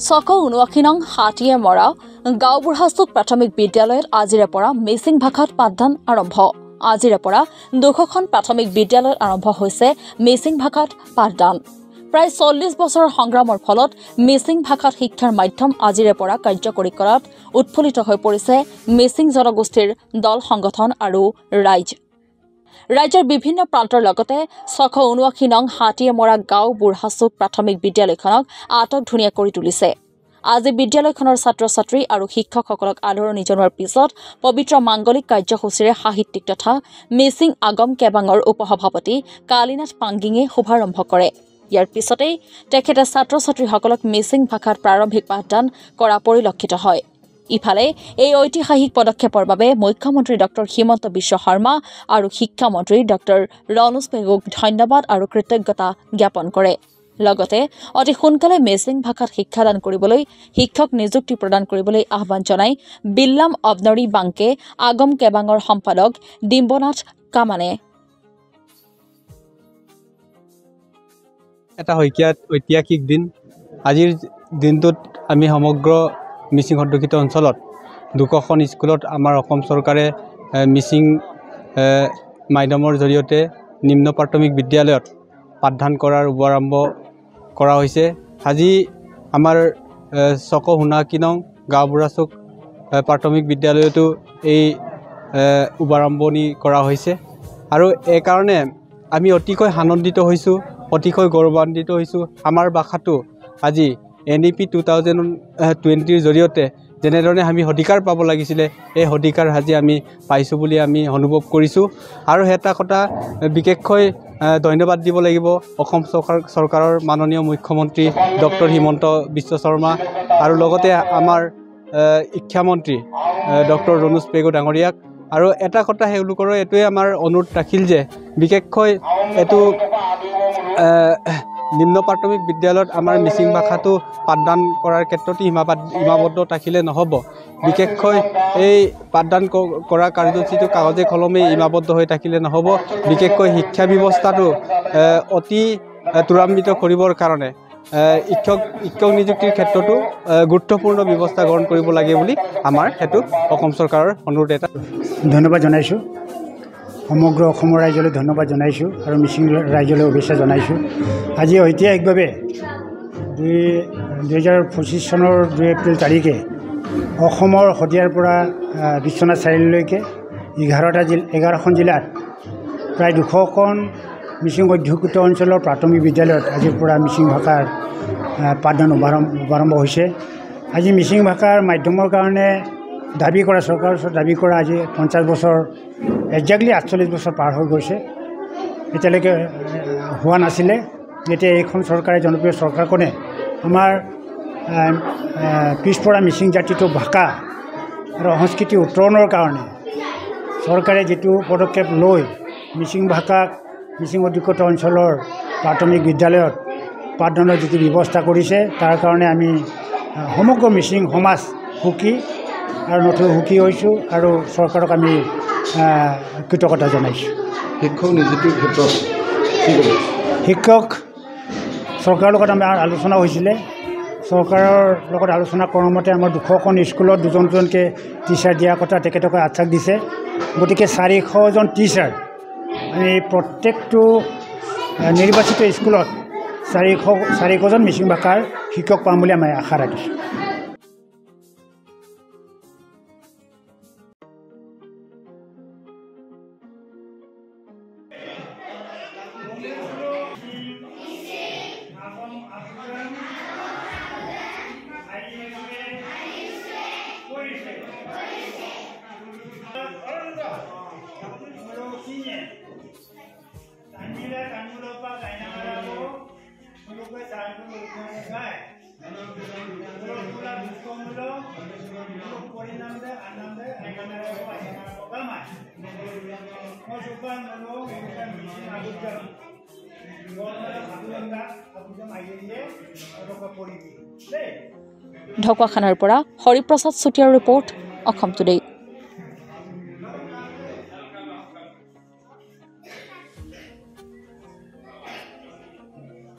679 নং হাতীয়ে মৰা গাঁওবুঢ়াচুক প্ৰাথমিক বিদ্যালয়ত আজিৰে পৰা মিচিং ভাষাত পাঠদান আৰম্ভ। আজিৰে পৰা 200খন প্ৰাথমিক বিদ্যালয়ত আৰম্ভ হৈছে মিচিং ভাষাত পাঠদান। প্ৰায় 40 বছৰৰ সংগ্ৰামৰ ফলত মিচিং ভাষাত শিক্ষাৰ মাধ্যম আজিৰে পৰা কাৰ্যকৰী কৰাত উৎফুল্লিত হৈ পৰিছে মিচিং জনগোষ্ঠীৰ দল সংগঠন আৰু ৰাইজ। ৰাজ্যৰ বিভিন্ন প্ৰান্তৰ লগতে 679 নং হাতীয়ে মৰা গাঁও বুঢ়াচুক প্ৰাথমিক বিদ্যালয়খনক আটকধুনীয়া কৰি তুলিছে। আজি বিদ্যালয়খনৰ ছাত্ৰ-ছাত্ৰী আৰু শিক্ষকসকলক আদৰণি জনোৱাৰ পিছত পবিত্ৰ মাংগলিক কাৰ্যসূচীৰে সাহিত্যিক তথা মিচিং আগম কেবাঙৰ উপসভাপতি কালীনাথ পাংগিঙে শুভাৰম্ভ কৰে। ইয়াৰ পিছতেই তেখেতে ছাত্ৰ-ছাত্ৰীসকলক মিচিং ভাষাত প্ৰাৰম্ভিক পাঠদান কৰা পৰিলক্ষিত হয়। ইফালে এই ঐতিহাসিক পদক্ষেপৰ বাবে মুখ্যমন্ত্ৰী ডক্টৰ হিমন্ত বিশ্ব শৰ্মা আৰু শিক্ষামন্ত্ৰী ডক্টৰ ৰণোজ পেগুক ধন্যবাদ আৰু কৃতজ্ঞতা জ্ঞাপন কৰে। লগতে অতি সোনকালে মিচিং ভাষাত শিক্ষাদান কৰিবলৈ শিক্ষক নিযুক্তি প্ৰদান কৰিবলৈ আহ্বান জনাই বিল্লাম অবনৰী বাংকে আগম কেবাঙৰ সম্পাদক ডিম্বনাথ কামানে এটা ঐতিহাসিক দিন। আজিৰ দিনটোত আমি সমগ্ৰ মিচিং অধ্যুষিত অঞ্চলত 200খন স্কুলত আমাৰ অসম চৰকাৰে মিচিং মাধ্যমৰ জৰিয়তে নিম্ন প্ৰাথমিক বিদ্যালয়ত পাঠদান কৰাৰ শুভাৰম্ভ কৰা হৈছে। আজি আমাৰ 679 নং গাঁওবুঢ়াচুক প্ৰাথমিক বিদ্যালয়তো এই শুভাৰম্ভণি কৰা হৈছে আৰু এই কাৰণে আমি অতিকৈ আনন্দিত হৈছোঁ, অতিকৈ গৌৰৱান্বিত হৈছোঁ। আমাৰ ভাষাটো আজি NEP 2020ৰ জৰিয়তে যেনেধৰণে আমি অধিকাৰ পাব লাগিছিলে এই অধিকাৰ আজি আমি পাইছোঁ বুলি আমি অনুভৱ কৰিছোঁ। আৰু এটা কথা বিশেষকৈ ধন্যবাদ দিব লাগিব অসম চৰকাৰৰ মাননীয় মুখ্যমন্ত্ৰী ডক্টৰ হিমন্ত বিশ্ব শৰ্মা আৰু লগতে আমাৰ শিক্ষামন্ত্ৰী ডক্টৰ ৰণোজ পেগু ডাঙৰীয়াক। আৰু এটা কথা তেওঁলোকৰ এইটোৱে আমাৰ অনুৰোধ ৰাখিল যে বিশেষকৈ এইটো নিম্ন প্ৰাথমিক বিদ্যালয়ত আমাৰ মিচিং ভাষাটো পাঠদান কৰাৰ ক্ষেত্ৰত সীমাবদ্ধ থাকিলে নহ'ব। বিশেষকৈ এই পাঠদান কৰা কাৰ্যসূচীটো কাগজে কলমে সীমাবদ্ধ হৈ থাকিলে নহ'ব। বিশেষকৈ শিক্ষা ব্যৱস্থাটো অতি ত্বৰান্বিত কৰিবৰ কাৰণে শিক্ষক নিযুক্তিৰ ক্ষেত্ৰতো গুৰুত্বপূৰ্ণ ব্যৱস্থা গ্ৰহণ কৰিব লাগে বুলি আমাৰ সেইটো অসম চৰকাৰৰ অনুৰোধ এটা ধন্যবাদ জনাইছোঁ। সমগ্ৰ অসমৰ ৰাইজলৈ ধন্যবাদ জনাইছোঁ আৰু মিচিং ৰাইজলৈ শুভেচ্ছা জনাইছোঁ। আজি ঐতিহাসিকভাৱে 2025 চনৰ 2 এপ্ৰিল তাৰিখে অসমৰ শদিয়াৰ পৰা বিশ্বনাথ চাৰিআলিলৈকে 11খন জিলাত প্ৰায় 200খন মিচিং অধ্যুষিত অঞ্চলৰ প্ৰাথমিক বিদ্যালয়ত আজিৰ পৰা মিচিং ভাষাৰ পাঠদান শুভাৰম্ভ হৈছে। আজি মিচিং ভাষাৰ মাধ্যমৰ কাৰণে দাবী কৰা চৰকাৰৰ ওচৰত দাবী কৰা আজি 50 বছৰ একজাক্টলি 48 বছৰ পাৰ হৈ গৈছে। এতিয়ালৈকে হোৱা নাছিলে। যেতিয়া এইখন চৰকাৰে জনপ্ৰিয় চৰকাৰখনে আমাৰ পিছপৰা মিচিং জাতিটোৰ ভাষা আৰু সংস্কৃতি উত্তৰণৰ কাৰণে চৰকাৰে যিটো পদক্ষেপ লৈ মিচিং ভাষাক মিচিং অধ্যুষিত অঞ্চলৰ প্ৰাথমিক বিদ্যালয়ত পাঠদানৰ যিটো ব্যৱস্থা কৰিছে তাৰ কাৰণে আমি সমগ্ৰ মিচিং সমাজ সুখী আৰু নথৈ সুখী হৈছোঁ আৰু চৰকাৰক আমি কৃতজ্ঞতা জনাইছোঁ। শিক্ষক নিযুক্তিৰ ক্ষেত্ৰত শিক্ষক চৰকাৰৰ লগত আমাৰ আলোচনা হৈছিলে। চৰকাৰৰ লগত আলোচনা কৰাৰ মতে আমাৰ 200খন স্কুলত দুজনকৈ টিচাৰ দিয়াৰ কথা তেখেতকে আশ্বাস দিছে। গতিকে 400জন টিচাৰ আমি প্ৰত্যেকটো নিৰ্বাচিত স্কুলত 400জন মিচিং ভাষাৰ শিক্ষক পাম বুলি আমি আশা ৰাখিছোঁ। ঢকুৱাখানাৰ পৰা হৰিপ্ৰসাদ চুতীয়াৰ ৰিপৰ্ট, অসম টুডে।